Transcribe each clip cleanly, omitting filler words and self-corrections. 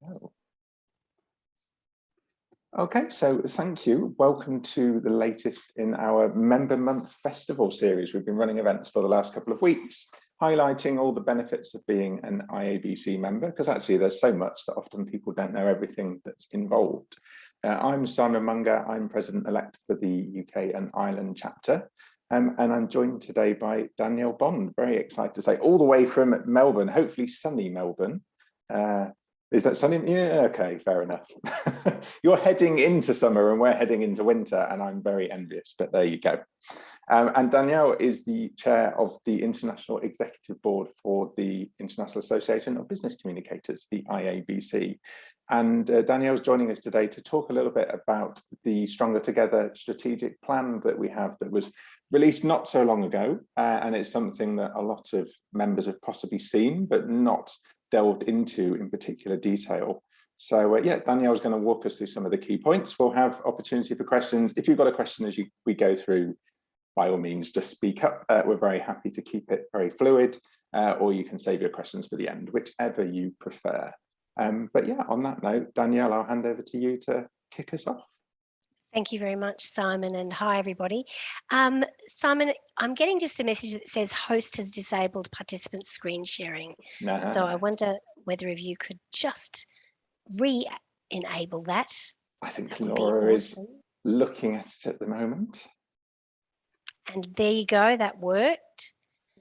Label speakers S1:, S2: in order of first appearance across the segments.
S1: Oh. Okay, so thank you. Welcome to the latest in our Member Month Festival series. We've been running events for the last couple of weeks, highlighting all the benefits of being an IABC member, because actually there's so much that often people don't know everything that's involved. I'm Simon Munger. I'm President-elect for the UK and Ireland chapter. And I'm joined today by Danielle Bond. Very excited to say, all the way from Melbourne, hopefully sunny Melbourne. Is that sunny? Yeah, okay, fair enough. You're heading into summer and we're heading into winter, and I'm very envious, but there you go. And Danielle is the chair of the International Executive Board for the International Association of Business Communicators, the IABC. And Danielle's joining us today to talk a little bit about the Stronger Together strategic plan that we have that was released not so long ago. And it's something that a lot of members have possibly seen, but not delved into in particular detail. So yeah, Danielle's going to walk us through some of the key points. We'll have opportunity for questions. If you've got a question as we go through, by all means, just speak up. We're very happy to keep it very fluid, or you can save your questions for the end, whichever you prefer. But yeah, on that note, Danielle, I'll hand over to you to kick us off.
S2: Thank you very much, Simon, and hi, everybody. Simon, I'm getting just a message that says host has disabled participant screen sharing. So I wonder whether if you could just re-enable that.
S1: I think Laura is looking at it at the moment.
S2: And there you go, that worked.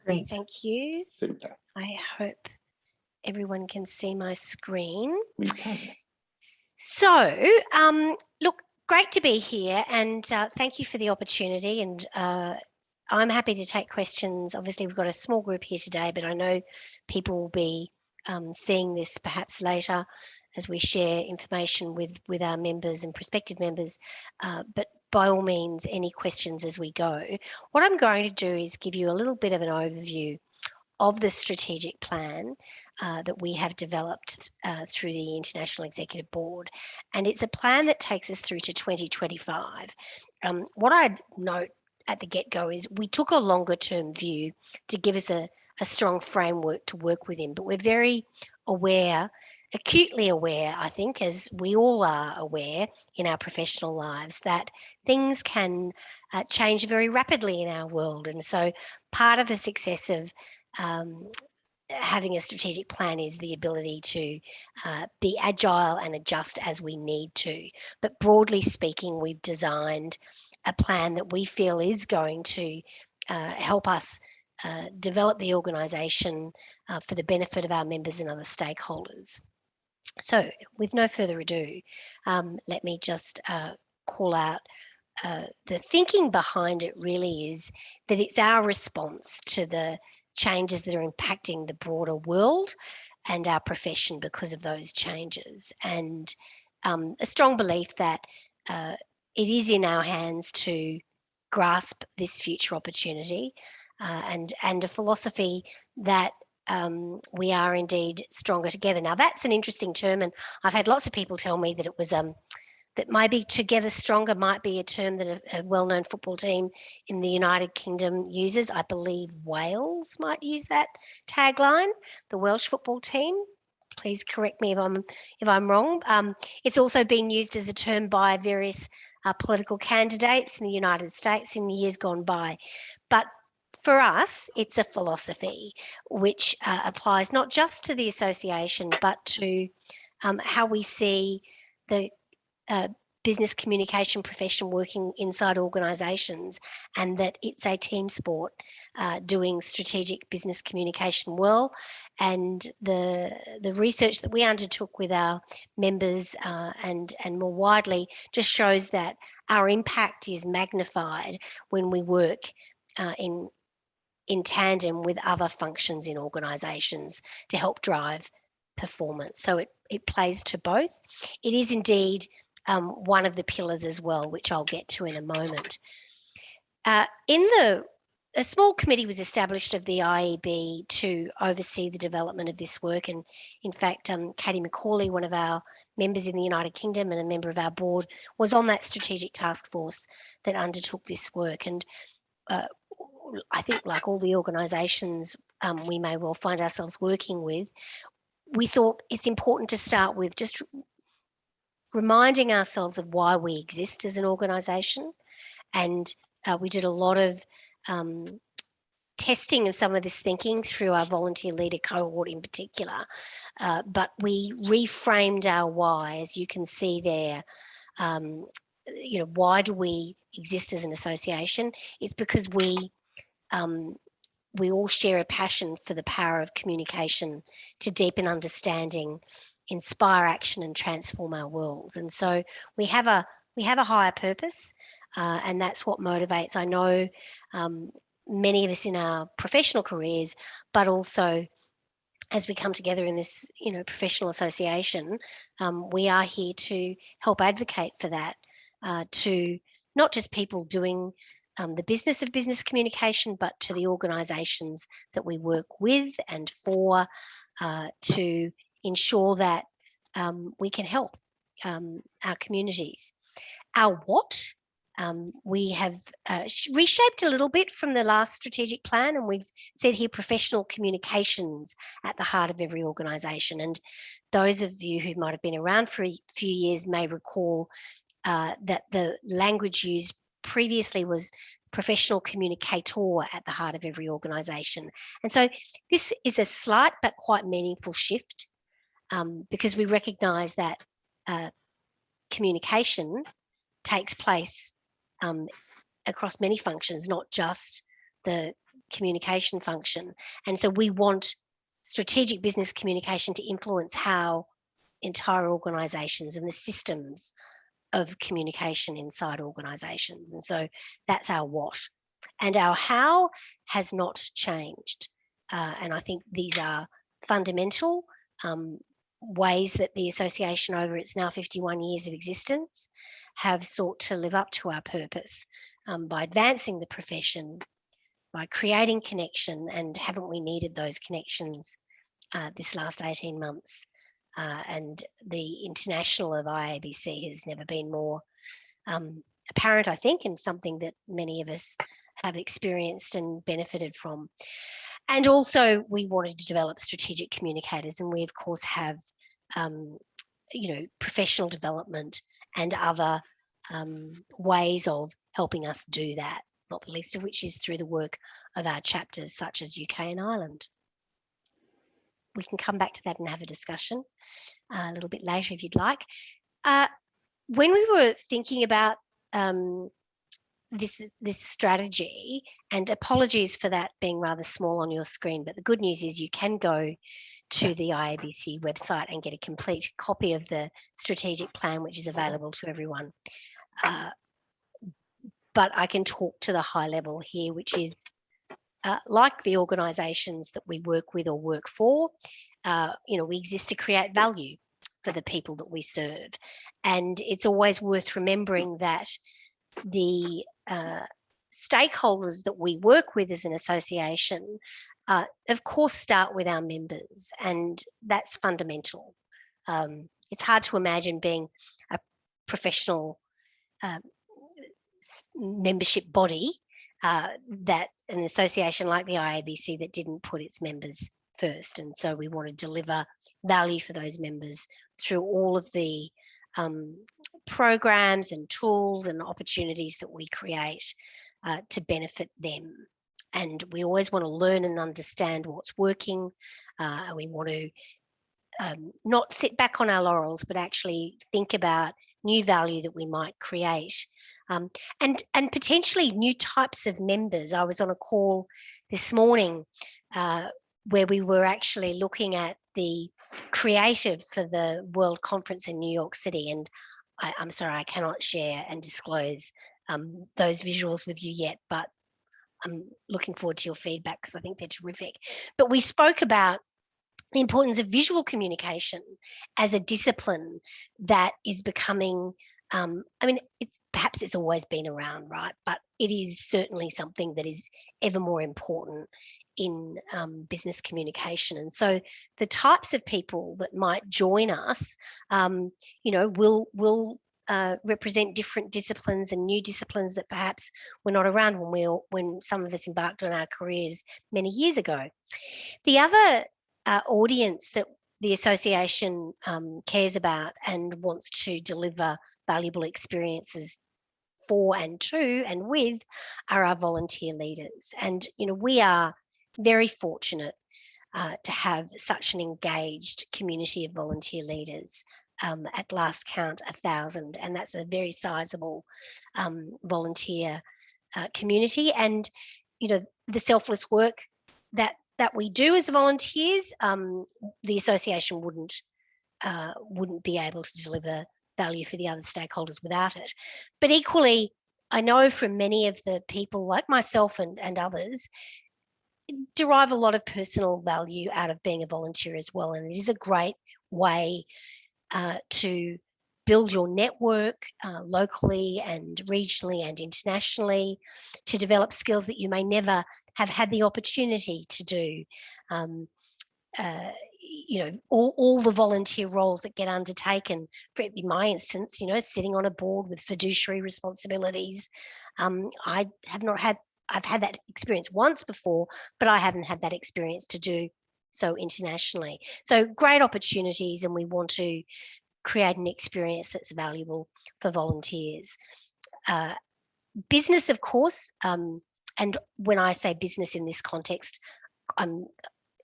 S3: Great.
S2: Thank you.
S1: Super.
S2: I hope everyone can see my screen.
S1: We can.
S2: So, look, great to be here, and thank you for the opportunity. And I'm happy to take questions. Obviously, we've got a small group here today, but I know people will be seeing this perhaps later as we share information with our members and prospective members. But by all means, any questions as we go. What I'm going to do is give you a little bit of an overview of the strategic plan that we have developed through the International Executive Board. And it's a plan that takes us through to 2025. What I'd note at the get-go is we took a longer term view to give us a strong framework to work within, but we're very aware, acutely aware, I think, as we all are aware in our professional lives, that things can change very rapidly in our world. And so part of the success of having a strategic plan is the ability to be agile and adjust as we need to. But broadly speaking, we've designed a plan that we feel is going to help us develop the organisation for the benefit of our members and other stakeholders. So with no further ado, let me just call out the thinking behind it really is that it's our response to the changes that are impacting the broader world and our profession because of those changes, and a strong belief that it is in our hands to grasp this future opportunity, and a philosophy that we are indeed stronger together. Now that's an interesting term, and I've had lots of people tell me that it was that maybe together stronger might be a term that a well-known football team in the United Kingdom uses. I believe Wales might use that tagline, the Welsh football team. Please correct me if I'm wrong. It's also been used as a term by various political candidates in the United States in years gone by. But for us, it's a philosophy which applies not just to the association, but to how we see the business communication profession working inside organisations, and that it's a team sport doing strategic business communication well. And the research that we undertook with our members and more widely just shows that our impact is magnified when we work in tandem with other functions in organisations to help drive performance. So it plays to both. It is indeed one of the pillars as well, which I'll get to in a moment. A small committee was established of the IEB to oversee the development of this work, and in fact, Katie McCauley, one of our members in the United Kingdom and a member of our board, was on that strategic task force that undertook this work. And I think, like all the organisations we may well find ourselves working with, we thought it's important to start with just reminding ourselves of why we exist as an organisation. And we did a lot of testing of some of this thinking through our volunteer leader cohort in particular. But we reframed our why, as you can see there. Why do we exist as an association? It's because we all share a passion for the power of communication to deepen understanding, inspire action, and transform our worlds. And so we have a higher purpose, and that's what motivates. I know many of us in our professional careers, but also as we come together in this, professional association, we are here to help advocate for that, to not just people doing the business of business communication, but to the organisations that we work with and for, to ensure that we can help our communities. Our what? We have reshaped a little bit from the last strategic plan, and we've said here professional communications at the heart of every organisation. And those of you who might have been around for a few years may recall that the language used previously was professional communicator at the heart of every organisation. And so this is a slight but quite meaningful shift, because we recognise that communication takes place across many functions, not just the communication function. And so we want strategic business communication to influence how entire organisations and the systems of communication inside organisations. And so that's our what. And our how has not changed. And I think these are fundamental ways that the association, over its now 51 years of existence, have sought to live up to our purpose by advancing the profession, by creating connection. And haven't we needed those connections this last 18 months? And the international of IABC has never been more apparent, I think, and something that many of us have experienced and benefited from. And also we wanted to develop strategic communicators, and we of course have professional development and other ways of helping us do that, not the least of which is through the work of our chapters such as UK and Ireland. We can come back to that and have a discussion a little bit later if you'd like. When we were thinking about this strategy, and apologies for that being rather small on your screen, but the good news is you can go to the IABC website and get a complete copy of the strategic plan, which is available to everyone. But I can talk to the high level here, which is like the organisations that we work with or work for, we exist to create value for the people that we serve. And it's always worth remembering that the stakeholders that we work with as an association, of course, start with our members, and that's fundamental. It's hard to imagine being a professional membership body, that an association like the IABC that didn't put its members first. And so we want to deliver value for those members through all of the programs and tools and opportunities that we create to benefit them. And we always want to learn and understand what's working. And we want to not sit back on our laurels, but actually think about new value that we might create. And potentially new types of members. I was on a call this morning where we were actually looking at the creative for the World Conference in New York City. And I'm sorry, I cannot share and disclose those visuals with you yet, but I'm looking forward to your feedback because I think they're terrific. But we spoke about the importance of visual communication as a discipline that is becoming, it's always been around, right? But it is certainly something that is ever more important in business communication. And so the types of people that might join us, will represent different disciplines and new disciplines that perhaps were not around when some of us embarked on our careers many years ago. The other audience that the association cares about and wants to deliver valuable experiences for and to and with are our volunteer leaders. And, you know, we are very fortunate to have such an engaged community of volunteer leaders. At last count, 1,000, and that's a very sizable volunteer community. And, you know, the selfless work that we do as volunteers, the association wouldn't be able to deliver value for the other stakeholders without it. But equally, I know from many of the people like myself and others derive a lot of personal value out of being a volunteer as well. And it is a great way to build your network locally and regionally and internationally, to develop skills that you may never have had the opportunity to do. You know, all the volunteer roles that get undertaken, in my instance, you know, sitting on a board with fiduciary responsibilities. I have not had, I've had that experience once before, but I haven't had that experience to do so internationally. So great opportunities, and we want to create an experience that's valuable for volunteers. Business, of course, and when I say business in this context, I'm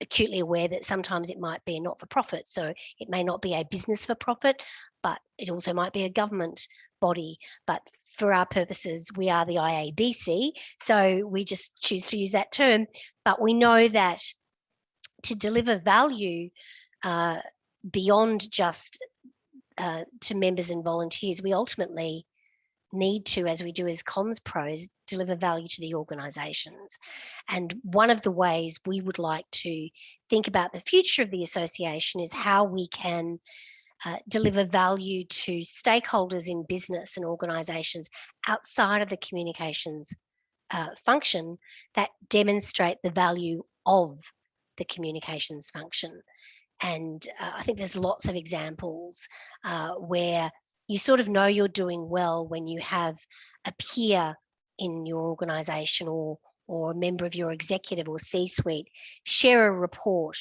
S2: acutely aware that sometimes it might be a not-for-profit, so it may not be a business for profit, but it also might be a government body. But for our purposes, we are the IABC, so we just choose to use that term. But we know that to deliver value beyond just to members and volunteers, we ultimately need to, as we do as comms pros, deliver value to the organisations. And one of the ways we would like to think about the future of the association is how we can deliver value to stakeholders in business and organisations outside of the communications function that demonstrate the value of the communications function. And I think there's lots of examples where you sort of know you're doing well when you have a peer in your organisation or a member of your executive or C-suite share a report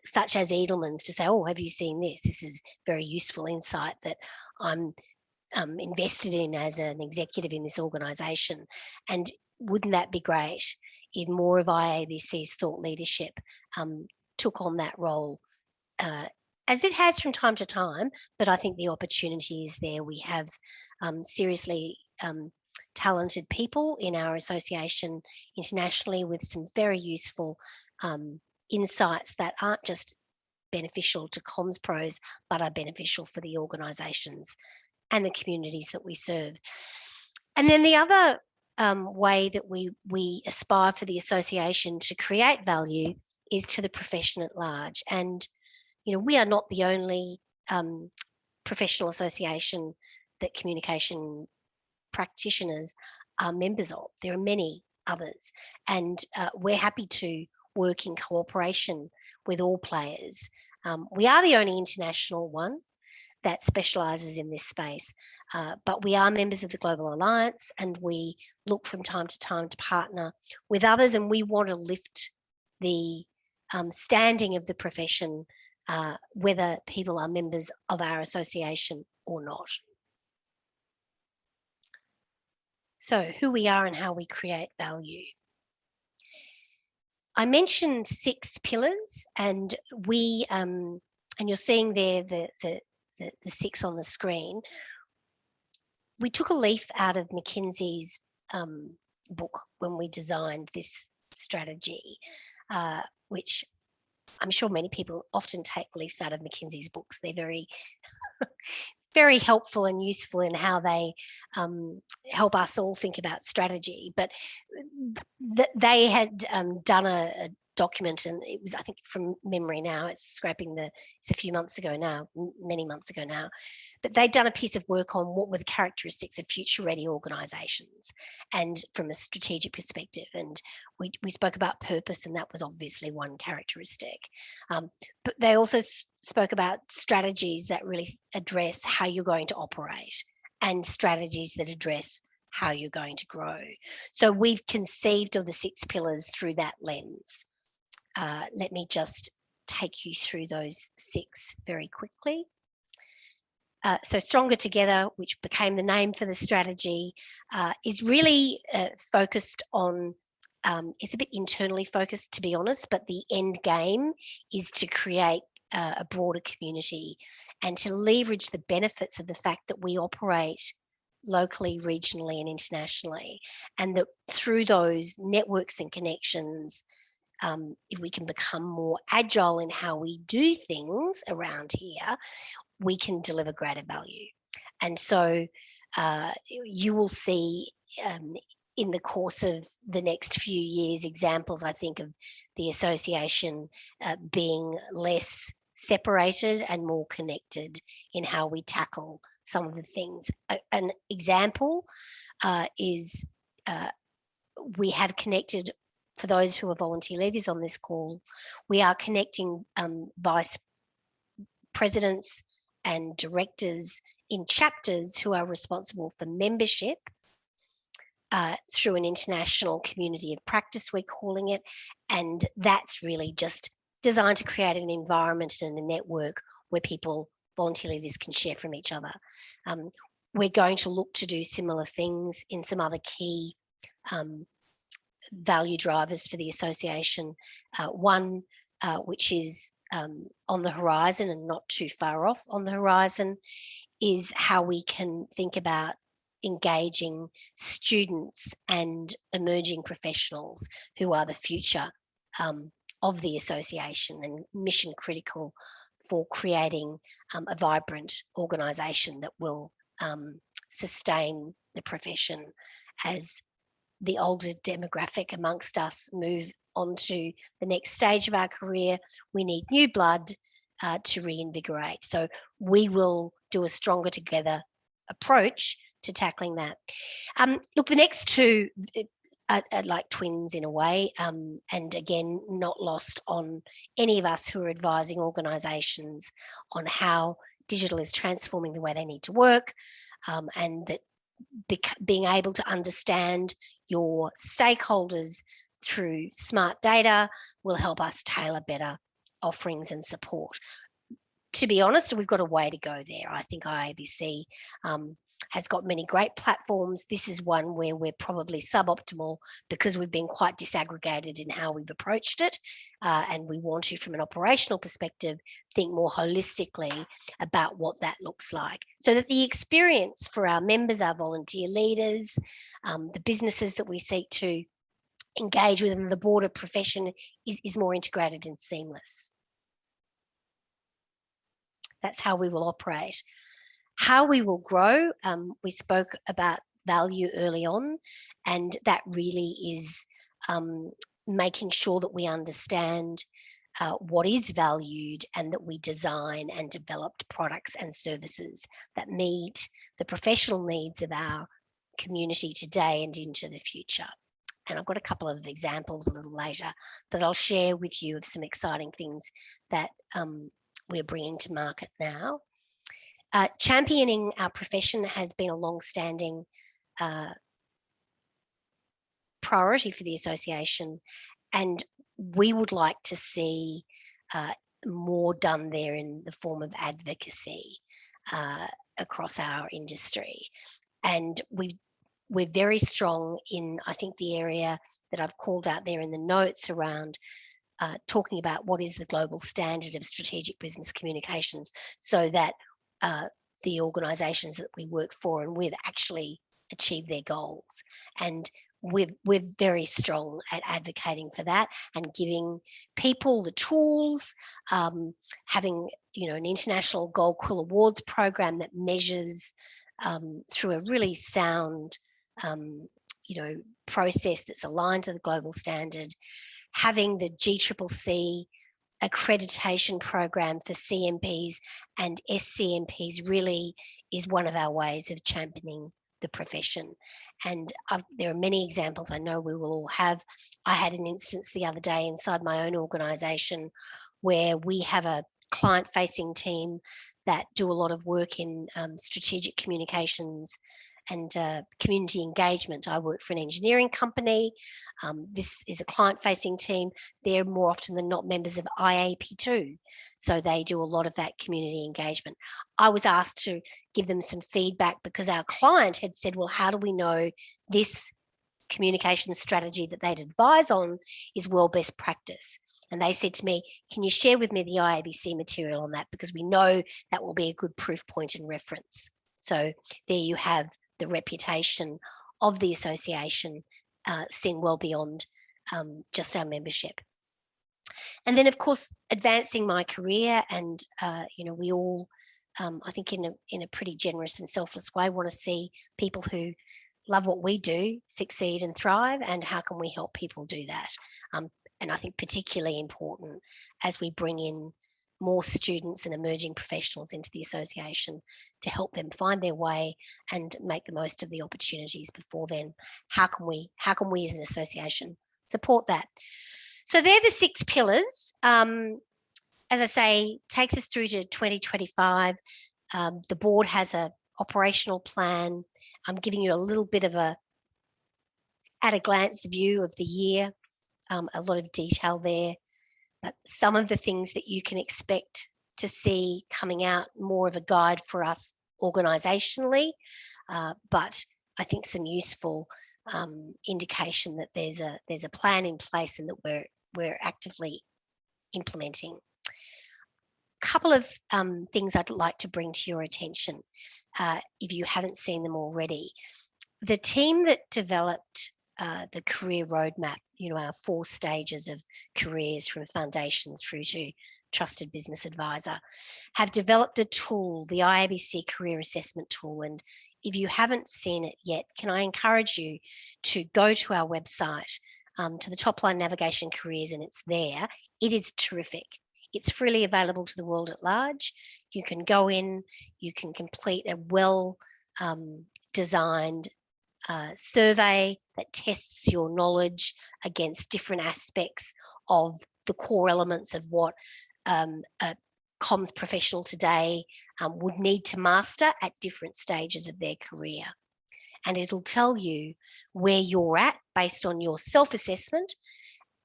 S2: such as Edelman's to say, oh, have you seen this? This is very useful insight that I'm invested in as an executive in this organisation. And wouldn't that be great if more of IABC's thought leadership took on that role, as it has from time to time, but I think the opportunity is there. We have seriously talented people in our association internationally with some very useful insights that aren't just beneficial to comms pros, but are beneficial for the organisations and the communities that we serve. And then the other way that we aspire for the association to create value is to the profession at large. And, you know, we are not the only professional association that communication practitioners are members of. There are many others, and we're happy to work in cooperation with all players. We are the only international one that specialises in this space, but we are members of the Global Alliance, and we look from time to time to partner with others, and we want to lift the standing of the profession, whether people are members of our association or not. So who we are and how we create value. I mentioned 6 pillars, and we, and you're seeing there the 6 on the screen. We took a leaf out of McKinsey's book when we designed this strategy, which I'm sure many people often take leaves out of McKinsey's books. They're very, very helpful and useful in how they help us all think about strategy. But they had done a document, and it was, I think from memory now, it's a few months ago now, many months ago now, but they'd done a piece of work on what were the characteristics of future-ready organisations, and from a strategic perspective. And we spoke about purpose, and that was obviously one characteristic. But they also spoke about strategies that really address how you're going to operate, and strategies that address how you're going to grow. So we've conceived of the 6 pillars through that lens. Let me just take you through those 6 very quickly. So Stronger Together, which became the name for the strategy, is really focused on, it's a bit internally focused, to be honest, but the end game is to create a broader community and to leverage the benefits of the fact that we operate locally, regionally and internationally, and that through those networks and connections, if we can become more agile in how we do things around here, we can deliver greater value. And so you will see in the course of the next few years examples, I think, of the association being less separated and more connected in how we tackle some of the things. An example is we have connected, for those who are volunteer leaders on this call, we are connecting vice presidents and directors in chapters who are responsible for membership through an international community of practice, we're calling it. And that's really just designed to create an environment and a network where people, volunteer leaders, can share from each other. We're going to look to do similar things in some other key value drivers for the association. One, which is on the horizon and not too far off on the horizon, is how we can think about engaging students and emerging professionals who are the future of the association and mission critical for creating a vibrant organisation that will sustain the profession as the older demographic amongst us move on to the next stage of our career. We need new blood to reinvigorate. So we will do a Stronger Together approach to tackling that. Look, the next 2 are like twins in a way, and again, not lost on any of us who are advising organisations on how digital is transforming the way they need to work, and that being able to understand your stakeholders through smart data will help us tailor better offerings and support. To be honest, we've got a way to go there. I think IABC has got many great platforms. This is one where we're probably suboptimal because we've been quite disaggregated in how we've approached it, and we want to, from an operational perspective, think more holistically about what that looks like, so that the experience for our members, our volunteer leaders, the businesses that we seek to engage with, and the broader profession is more integrated and seamless. That's how we will operate. How we will grow, we spoke about value early on, and that really is making sure that we understand what is valued and that we design and develop products and services that meet the professional needs of our community today and into the future. And I've got a couple of examples a little later that I'll share with you of some exciting things that we're bringing to market now. Championing our profession has been a long-standing priority for the association, and we would like to see more done there in the form of advocacy across our industry. And we're very strong in, I think, the area that I've called out there in the notes around talking about what is the global standard of strategic business communications, so that the organisations that we work for and with actually achieve their goals. And we're very strong at advocating for that and giving people the tools, having an international Gold Quill Awards program that measures through a really sound process that's aligned to the global standard, having the GCCC accreditation program for CMPs and SCMPs really is one of our ways of championing the profession. And there are many examples I know we will all have. I had an instance the other day inside my own organisation where we have a client-facing team that do a lot of work in strategic communications and community engagement. I work for an engineering company. This is a client-facing team. They're more often than not members of IAP2, so they do a lot of that community engagement. I was asked to give them some feedback because our client had said, well, how do we know this communication strategy that they'd advise on is well best practice? And they said to me, can you share with me the IABC material on that? Because we know that will be a good proof point and reference. So there you have the reputation of the association seen well beyond just our membership. And then, of course, advancing my career, and we all, I think, in a pretty generous and selfless way, want to see people who love what we do succeed and thrive. And how can we help people do that? And I think particularly important as we bring in more students and emerging professionals into the association to help them find their way and make the most of the opportunities before then. How can we as an association support that? So they're the 6 pillars. As I say, takes us through to 2025. The board has an operational plan. I'm giving you a little bit of a at a glance view of the year, a lot of detail there. But some of the things that you can expect to see coming out, more of a guide for us organisationally, but I think some useful indication that there's a plan in place and that we're actively implementing. A couple of things I'd like to bring to your attention, if you haven't seen them already. The team that developed the career roadmap, our 4 stages of careers from foundation through to trusted business advisor, have developed a tool, the IABC career assessment tool. And if you haven't seen it yet, can I encourage you to go to our website, to the top line navigation careers, and it's there. It is terrific. It's freely available to the world at large. You can go in, you can complete a well designed survey that tests your knowledge against different aspects of the core elements of what a comms professional today would need to master at different stages of their career. And it'll tell you where you're at based on your self-assessment,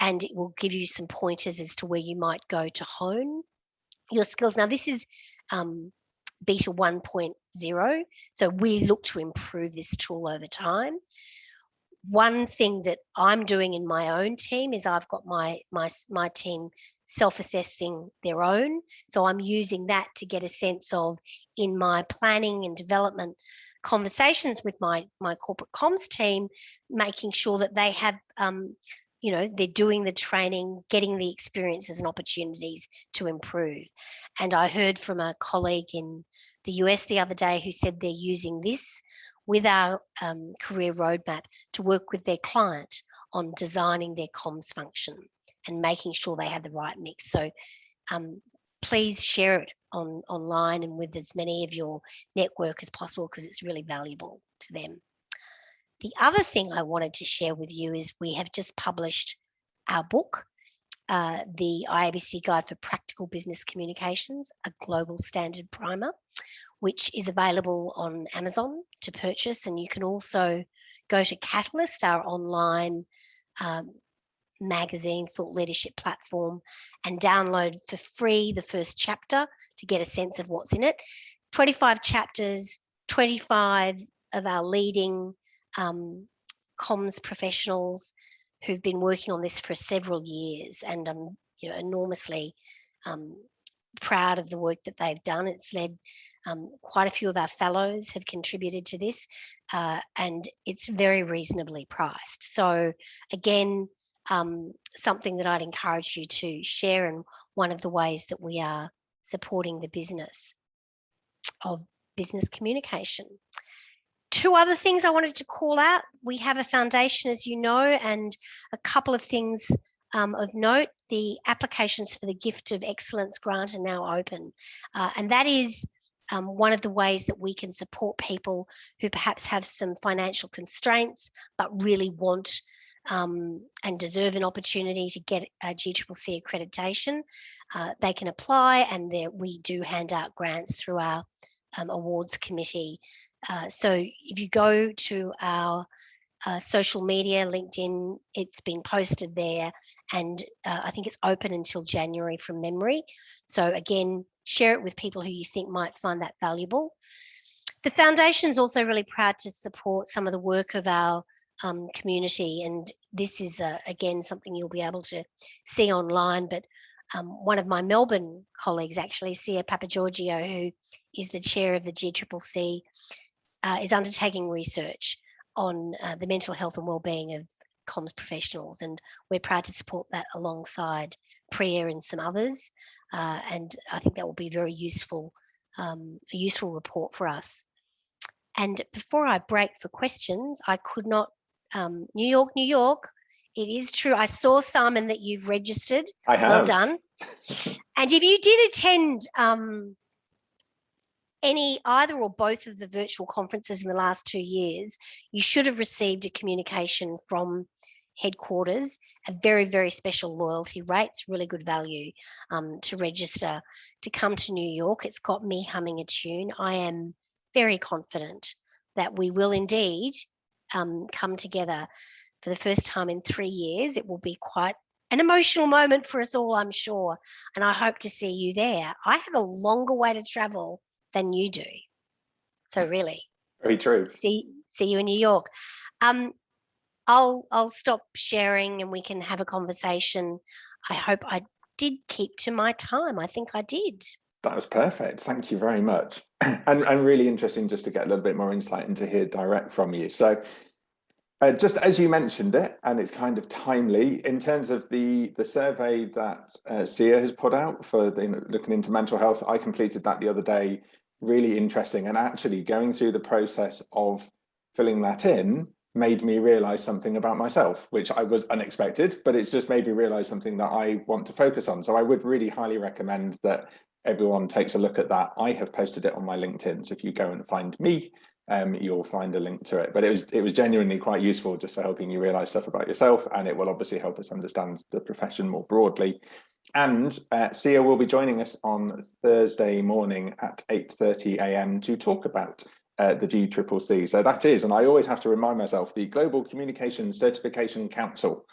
S2: and it will give you some pointers as to where you might go to hone your skills. Now, this is beta 1.0, so we look to improve this tool over time. One thing that I'm doing in my own team is I've got my team self-assessing their own, so I'm using that to get a sense of, in my planning and development conversations with my corporate comms team, making sure that they have they're doing the training, getting the experiences and opportunities to improve. And I heard from a colleague in the US the other day who said they're using this with our career roadmap to work with their client on designing their comms function and making sure they have the right mix. So please share it online and with as many of your network as possible, because it's really valuable to them. The other thing I wanted to share with you is we have just published our book, the IABC Guide for Practical Business Communications, a global standard primer, which is available on Amazon to purchase. And you can also go to Catalyst, our online magazine thought leadership platform, and download for free the first chapter to get a sense of what's in it. 25 chapters, 25 of our leading comms professionals who've been working on this for several years, and I'm enormously proud of the work that they've done. It's led quite a few of our fellows have contributed to this, and it's very reasonably priced. So again, something that I'd encourage you to share, and one of the ways that we are supporting the business of business communication. 2 other things I wanted to call out. We have a foundation, as you know, and a couple of things of note. The applications for the Gift of Excellence grant are now open, and that is one of the ways that we can support people who perhaps have some financial constraints but really want and deserve an opportunity to get a GCCC accreditation. They can apply, and we do hand out grants through our awards committee So if you go to our social media, LinkedIn, it's been posted there, and I think it's open until January from memory. So again, share it with people who you think might find that valuable. The foundation is also really proud to support some of the work of our community, and this is again something you'll be able to see online, but one of my Melbourne colleagues, actually, Sia Papagiorgio, who is the chair of the GCCC, is undertaking research on the mental health and wellbeing of comms professionals, and we're proud to support that alongside Priya and some others, and I think that will be very useful, a useful report for us. And before I break for questions, I could not, New York, it is true. I saw, Simon, that you've registered.
S1: I have.
S2: Well done. And if you did attend either or both of the virtual conferences in the last 2 years, you should have received a communication from headquarters, a very, very special loyalty rates, really good value to register to come to New York. It's got me humming a tune. I am very confident that we will indeed come together for the first time in 3 years. It will be quite an emotional moment for us all, I'm sure, and I hope to see you there. I have a longer way to travel than you do, so really,
S1: very true.
S2: See you in New York. I'll stop sharing and we can have a conversation. I hope I did keep to my time. I think I did.
S1: That was perfect. Thank you very much. And really interesting just to get a little bit more insight and to hear direct from you. So just as you mentioned it, and it's kind of timely, in terms of the survey that Sia has put out for looking into mental health, I completed that the other day. Really interesting. And actually going through the process of filling that in made me realize something about myself, which I was unexpected, but it's just made me realize something that I want to focus on. So I would really highly recommend that everyone takes a look at that. I have posted it on my LinkedIn, so if you go and find me, you'll find a link to it. But it was genuinely quite useful just for helping you realize stuff about yourself, and it will obviously help us understand the profession more broadly. And Sia will be joining us on Thursday morning at 8:30 a.m. to talk about the GCCC. So that is, and I always have to remind myself, the Global Communication Certification Council,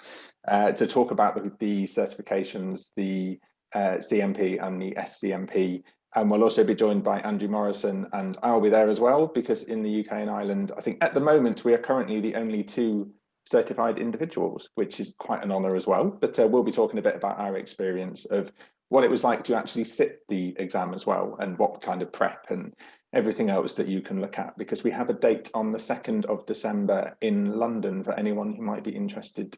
S1: to talk about the certifications, the CMP and the SCMP. And we'll also be joined by Andrew Morrison, and I'll be there as well, because in the UK and Ireland, I think at the moment, we are currently the only 2 certified individuals, which is quite an honour as well. But we'll be talking a bit about our experience of what it was like to actually sit the exam as well, and what kind of prep and everything else that you can look at, because we have a date on the 2nd of December in London for anyone who might be interested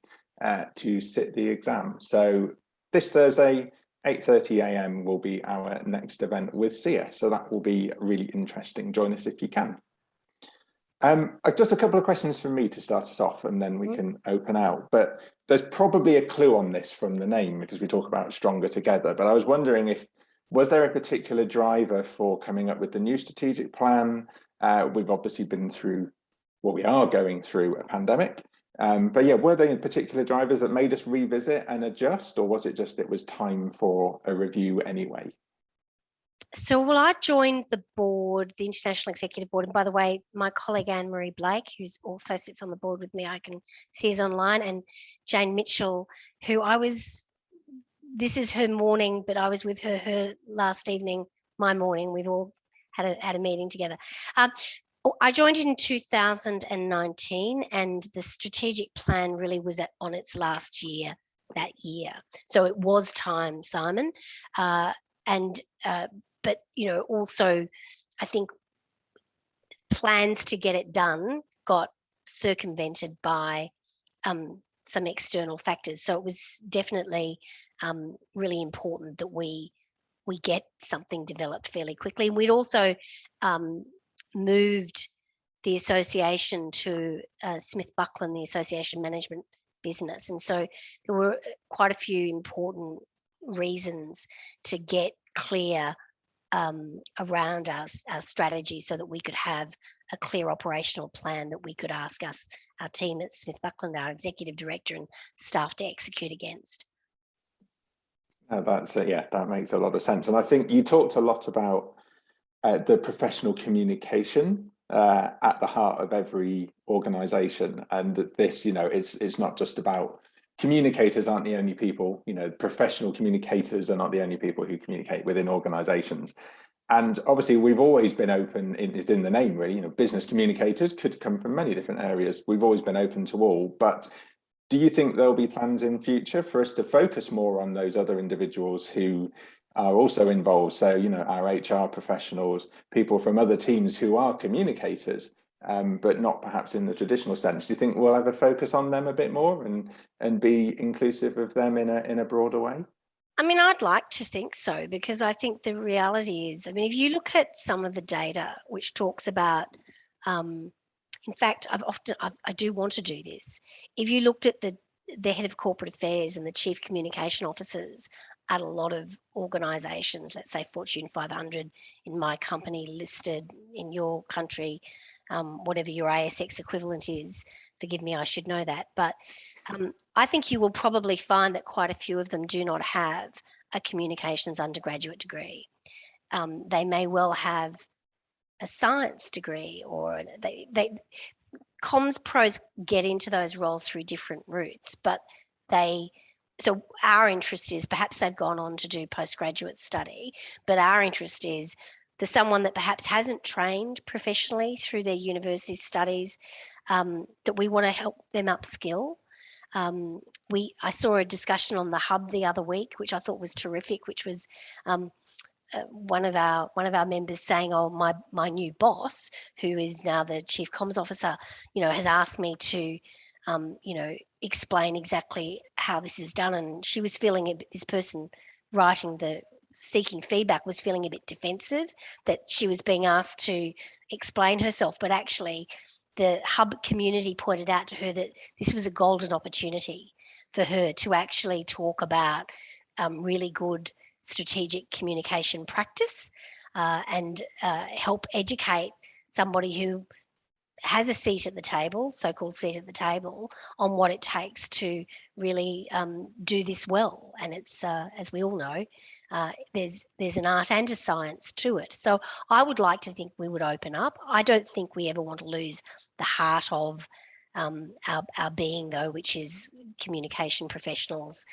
S1: to sit the exam. So this Thursday, 8:30 a.m. will be our next event with Sia. So that will be really interesting. Join us if you can. Just a couple of questions from me to start us off, and then we can open out. But there's probably a clue on this from the name, because we talk about Stronger Together. But I was wondering was there a particular driver for coming up with the new strategic plan? We've obviously been through what we are going through, a pandemic. But yeah, were there particular drivers that made us revisit and adjust, or was it just it was time for a review anyway?
S2: So, well, I joined the board, the International Executive Board, and by the way, my colleague Anne-Marie Blake, who's also sits on the board with me, I can see is online, and Jane Mitchell, who this is her morning, but I was with her last evening, my morning. We've all had a meeting together. I joined in 2019, and the strategic plan really was on its last year that year. So it was time, Simon, but also I think plans to get it done got circumvented by some external factors. So it was definitely really important that we get something developed fairly quickly. And we'd also moved the association to Smith Buckland, the association management business. And so there were quite a few important reasons to get clear around our strategy, so that we could have a clear operational plan that we could ask our team at Smith Buckland, our executive director and staff, to execute against.
S1: That makes a lot of sense. And I think you talked a lot about the professional communication at the heart of every organization. And this, it's not just about communicators aren't the only people, professional communicators are not the only people who communicate within organizations. And obviously we've always been open, it's in the name really, business communicators could come from many different areas. We've always been open to all, but do you think there'll be plans in future for us to focus more on those other individuals who are also involved? So, our HR professionals, people from other teams who are communicators, but not perhaps in the traditional sense. Do you think we'll ever focus on them a bit more and be inclusive of them in a broader way?
S2: I mean, I'd like to think so, because I think the reality is, if you look at some of the data which talks about, in fact, I do want to do this. If you looked at the head of corporate affairs and the chief communication officers at a lot of organisations, let's say Fortune 500 in my company, listed in your country, whatever your ASX equivalent is, forgive me, I should know that. But I think you will probably find that quite a few of them do not have a communications undergraduate degree. They may well have a science degree, or comms pros get into those roles through different routes, but so our interest is perhaps they've gone on to do postgraduate study, but our interest is there's someone that perhaps hasn't trained professionally through their university studies, that we want to help them upskill. I saw a discussion on the Hub the other week, which I thought was terrific, which was one of our members saying, "Oh, my new boss, who is now the chief comms officer, has asked me to, explain exactly how this is done." And she was feeling this person writing seeking feedback was feeling a bit defensive that she was being asked to explain herself, but actually the Hub community pointed out to her that this was a golden opportunity for her to actually talk about really good strategic communication practice, and help educate somebody who has a seat at the table, so-called seat at the table, on what it takes to really do this well. And it's, as we all know, there's an art and a science to it. So I would like to think we would open up. I don't think we ever want to lose the heart of our being, though, which is communication professionals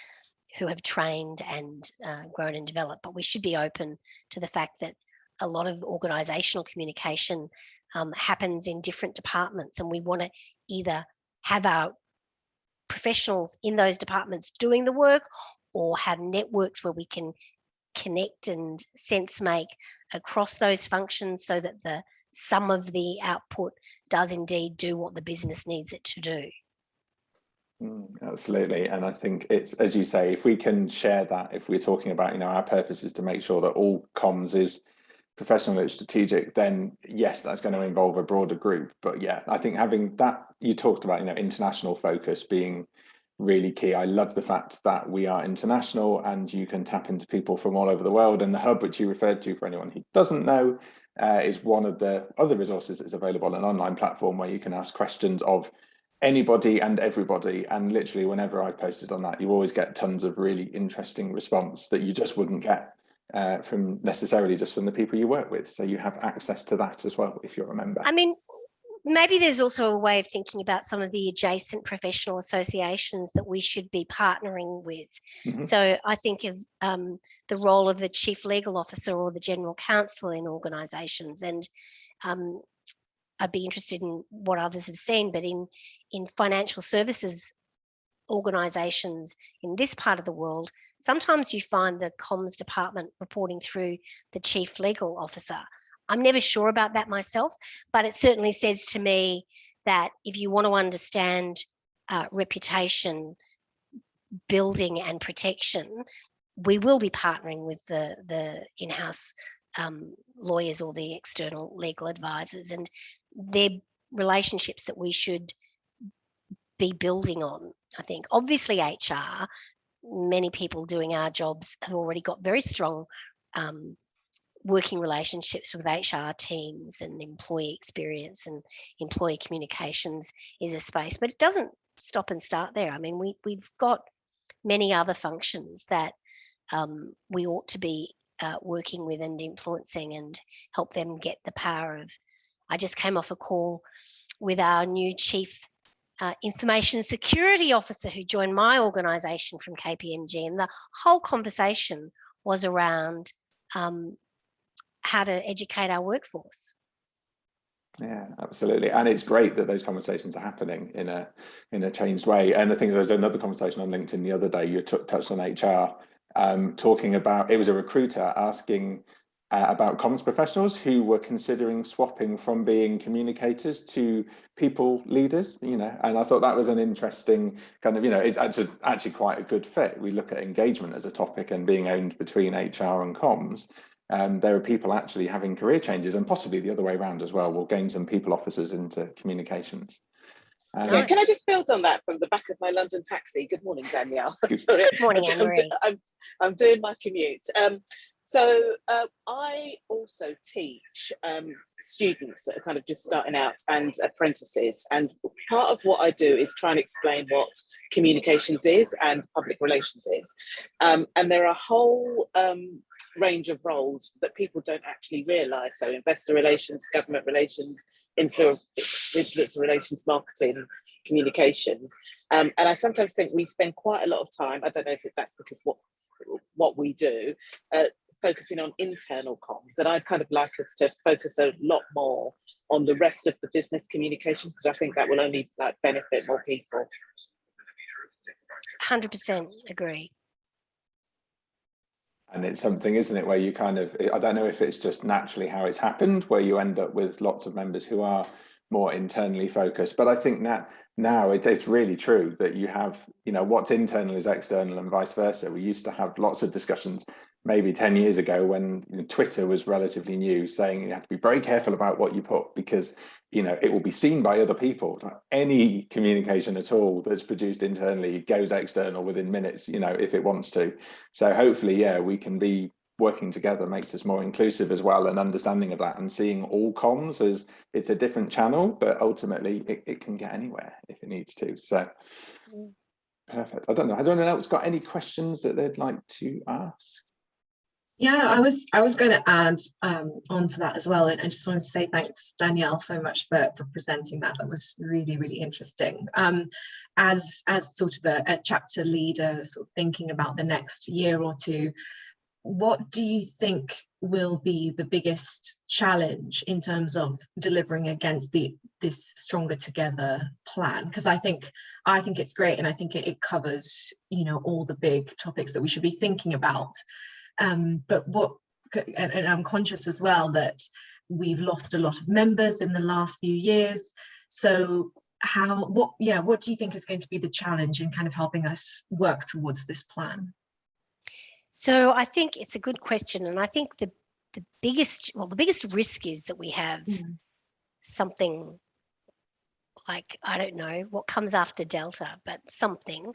S2: who have trained and grown and developed. But we should be open to the fact that a lot of organisational communication happens in different departments, and we want to either have our professionals in those departments doing the work, or have networks where we can connect and sense make across those functions, so that the sum of the output does indeed do what the business needs it to do.
S1: Absolutely. And I think it's, as you say, if we can share that, if we're talking about, our purpose is to make sure that all comms is professional and strategic, then yes, that's going to involve a broader group. But yeah, I think having that, you talked about, international focus being really key. I love the fact that we are international and you can tap into people from all over the world. And the Hub, which you referred to, for anyone who doesn't know, is one of the other resources that's available, an online platform where you can ask questions of anybody and everybody. And literally whenever I posted on that, you always get tons of really interesting response that you just wouldn't get from necessarily just from the people you work with. So you have access to that as well, if you're a member.
S2: Maybe there's also a way of thinking about some of the adjacent professional associations that we should be partnering with. Mm-hmm. So I think of the role of the chief legal officer or the general counsel in organisations, and I'd be interested in what others have seen, but in financial services organisations in this part of the world, sometimes you find the comms department reporting through the chief legal officer. I'm never sure about that myself, but it certainly says to me that if you want to understand reputation building and protection, we will be partnering with the in-house lawyers or the external legal advisors, and they're relationships that we should be building on. I think obviously HR, many people doing our jobs have already got very strong working relationships with HR teams, and employee experience and employee communications is a space, but it doesn't stop and start there. We've got many other functions that we ought to be working with and influencing, and help them get the power of I just came off a call with our new Chief Information Security Officer who joined my organisation from KPMG, and the whole conversation was around how to educate our workforce.
S1: Yeah, absolutely. And it's great that those conversations are happening in a changed way. And I think there was another conversation on LinkedIn the other day, you touched on HR, talking about, it was a recruiter asking about comms professionals who were considering swapping from being communicators to people leaders, and I thought that was an interesting kind of, it's actually quite a good fit. We look at engagement as a topic and being owned between HR and comms. There are people actually having career changes, and possibly the other way around as well. We'll gain some people officers into communications.
S3: Yeah, can I just build on that from the back of my London taxi? Good morning, Danielle. Sorry,
S2: good morning, Anne-Marie.
S3: I'm doing my commute. So I also teach students that are kind of just starting out and apprentices. And part of what I do is try and explain what communications is and public relations is. And there are a whole range of roles that people don't actually realise. So investor relations, government relations, influencer relations, marketing, communications. And I sometimes think we spend quite a lot of time, I don't know if that's because what we do, focusing on internal comms, and I'd kind of like us to focus a lot more on the rest of the business communications, because I think that will only benefit more people.
S2: 100% agree.
S1: And it's something, isn't it, where you kind of, I don't know if it's just naturally how it's happened, where you end up with lots of members who are more internally focused. But I think that now it's really true that you have, what's internal is external and vice versa. We used to have lots of discussions maybe 10 years ago when Twitter was relatively new, saying you have to be very careful about what you put because, it will be seen by other people. Any communication at all that's produced internally goes external within minutes, if it wants to. So hopefully, yeah, we can be working together makes us more inclusive as well, and understanding of that and seeing all comms as it's a different channel, but ultimately it can get anywhere if it needs to. So perfect. I don't know, has anyone else got any questions that they'd like to ask?
S4: Yeah, I was going to add on to that as well, and I just wanted to say thanks, Danielle, so much for presenting that. That was really, really interesting. As sort of a chapter leader, sort of thinking about the next year or two, what do you think will be the biggest challenge in terms of delivering against this Stronger Together plan? Because I think it's great, and I think it covers all the big topics that we should be thinking about. But and I'm conscious as well that we've lost a lot of members in the last few years. So what do you think is going to be the challenge in kind of helping us work towards this plan?
S2: So I think it's a good question, and I think the biggest risk is that we have something like, I don't know what comes after Delta, but something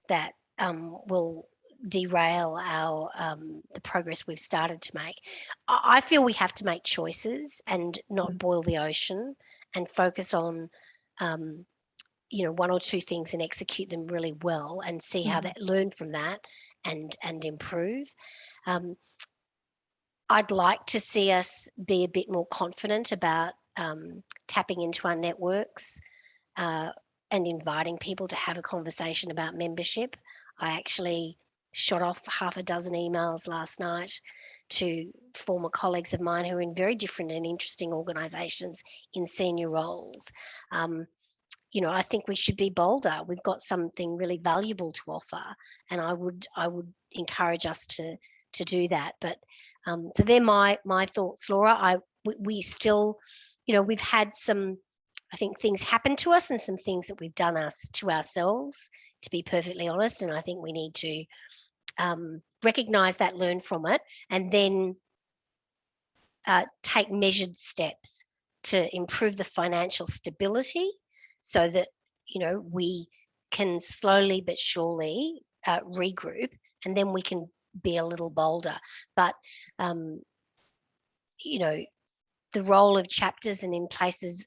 S2: that will derail our the progress we've started to make. I feel we have to make choices and not boil the ocean, and focus on one or two things and execute them really well, and see how that, learn from that and improve. I'd like to see us be a bit more confident about tapping into our networks and inviting people to have a conversation about membership. I actually shot off half a dozen emails last night to former colleagues of mine who are in very different and interesting organisations in senior roles. I think we should be bolder. We've got something really valuable to offer, and I would encourage us to do that. But so they're my thoughts, Laura. We still, we've had some, I think, things happen to us, and some things that we've done to ourselves, to be perfectly honest. And I think we need to recognise that, learn from it, and then take measured steps to improve the financial stability, so that we can slowly but surely regroup, and then we can be a little bolder. But the role of chapters and in places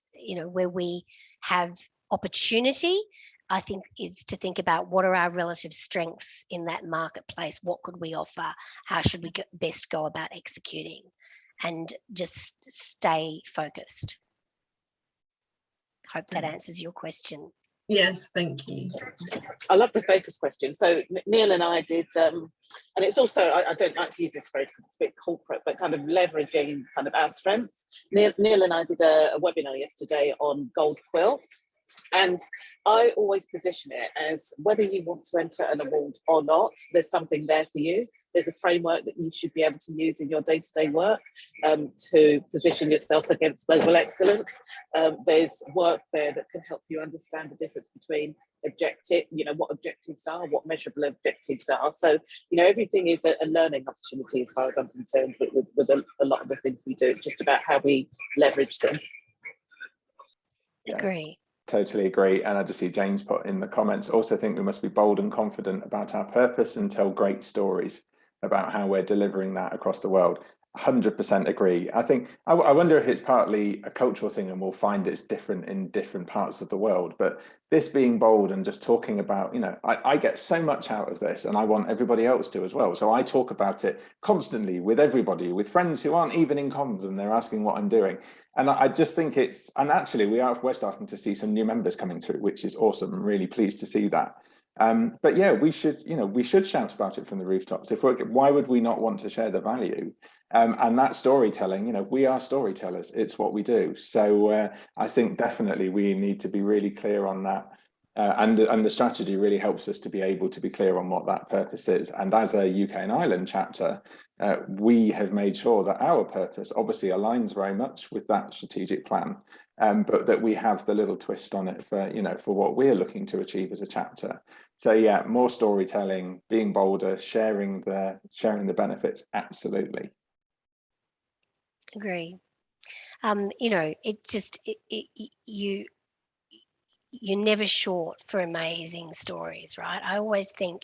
S2: where we have opportunity, I think, is to think about what are our relative strengths in that marketplace, what could we offer, how should we best go about executing, and just stay focused. Hope that answers your question.
S4: Yes, thank you.
S3: I love the focus question. So Neil and I did, and it's also, I don't like to use this phrase because it's a bit corporate, but kind of leveraging kind of our strengths. Neil and I did a webinar yesterday on gold quill. And I always position it as whether you want to enter an award or not, there's something there for you. There's a framework that you should be able to use in your day-to-day work to position yourself against global excellence. There's work there that can help you understand the difference between objective, what objectives are, what measurable objectives are. So, everything is a learning opportunity as far as I'm concerned with a lot of the things we do. It's just about how we leverage them.
S1: Yeah.
S2: Agree.
S1: Totally agree. And I just see James put in the comments, also think we must be bold and confident about our purpose and tell great stories about how we're delivering that across the world. 100% agree. I think, I wonder if it's partly a cultural thing and we'll find it's different in different parts of the world, but this being bold and just talking about, I get so much out of this and I want everybody else to as well. So I talk about it constantly with everybody, with friends who aren't even in comms and they're asking what I'm doing. And I just think and actually we're starting to see some new members coming through, which is awesome. I'm really pleased to see that. But yeah, we should shout about it from the rooftops. Why would we not want to share the value? And that storytelling, we are storytellers. It's what we do. So I think definitely we need to be really clear on that. And the strategy really helps us to be able to be clear on what that purpose is. And as a UK and Ireland chapter, we have made sure that our purpose obviously aligns very much with that strategic plan, but that we have the little twist on it for what we're looking to achieve as a chapter. So yeah, more storytelling, being bolder, sharing the benefits, absolutely.
S2: Agree. You're never short for amazing stories, right? I always think,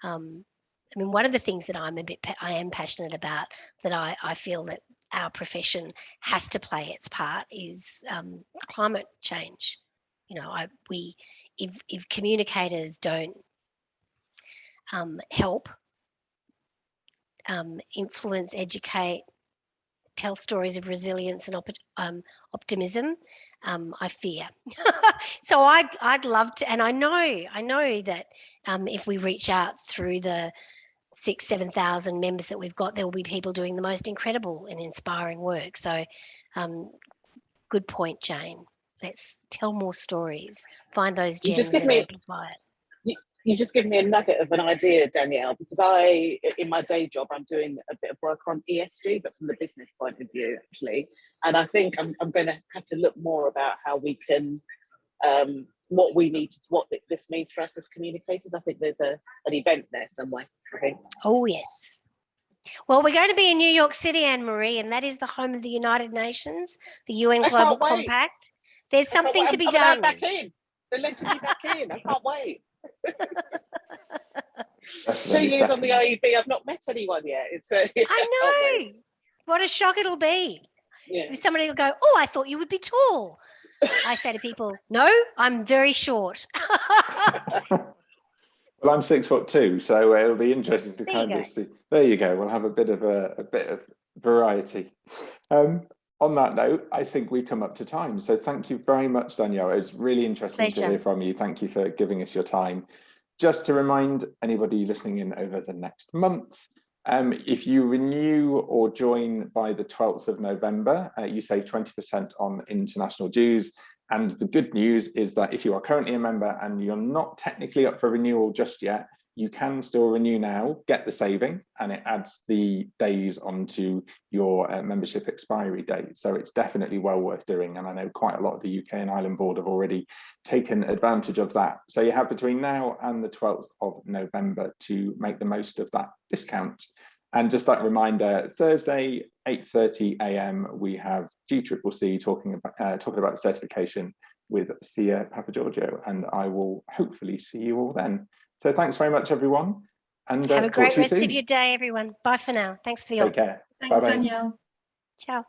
S2: one of the things that I am passionate about, that I feel that our profession has to play its part is climate change. If communicators don't help influence, educate, tell stories of resilience and optimism, I fear. So I'd love to, and I know that if we reach out through the 6,000-7,000 members that we've got, there will be people doing the most incredible and inspiring work. So good point, Jane. Let's tell more stories, find those gems and amplify it.
S3: You just give me a nugget of an idea, Danielle, because in my day job, I'm doing a bit of work on ESG, but from the business point of view, actually. And I think I'm going to have to look more about how we can, what this means for us as communicators. I think there's an event there somewhere, I think.
S2: Oh, yes. Well, we're going to be in New York City, Anne-Marie, and that is the home of the United Nations, the UN Global Compact. There's something to be done.
S3: Back in. They're letting me back in. I can't wait. 2 years on the IAB, I've not met anyone yet.
S2: I know. What a shock it'll be.
S3: Yeah.
S2: If somebody will go, oh, I thought you would be tall. I say to people, no, I'm very short.
S1: Well, I'm 6'2", so it'll be interesting to kind of see. There you go. We'll have a bit of variety. On that note, I think we come up to time. So thank you very much, Danielle. It was really interesting to hear from you. Thank you for giving us your time. Just to remind anybody listening in over the next month, if you renew or join by the 12th of November, you save 20% on international dues. And the good news is that if you are currently a member and you're not technically up for renewal just yet, you can still renew now, get the saving, and it adds the days onto your membership expiry date. So it's definitely well worth doing. And I know quite a lot of the UK and Ireland board have already taken advantage of that. So you have between now and the 12th of November to make the most of that discount. And just that reminder, Thursday, 8:30 a.m, we have GCCC talking about certification with Sia Papagiorgio, and I will hopefully see you all then. So thanks very much, everyone. And
S2: have a great rest of your day, everyone. Bye for now. Thanks for the
S1: Take care.
S4: Thanks, Danielle.
S2: Ciao.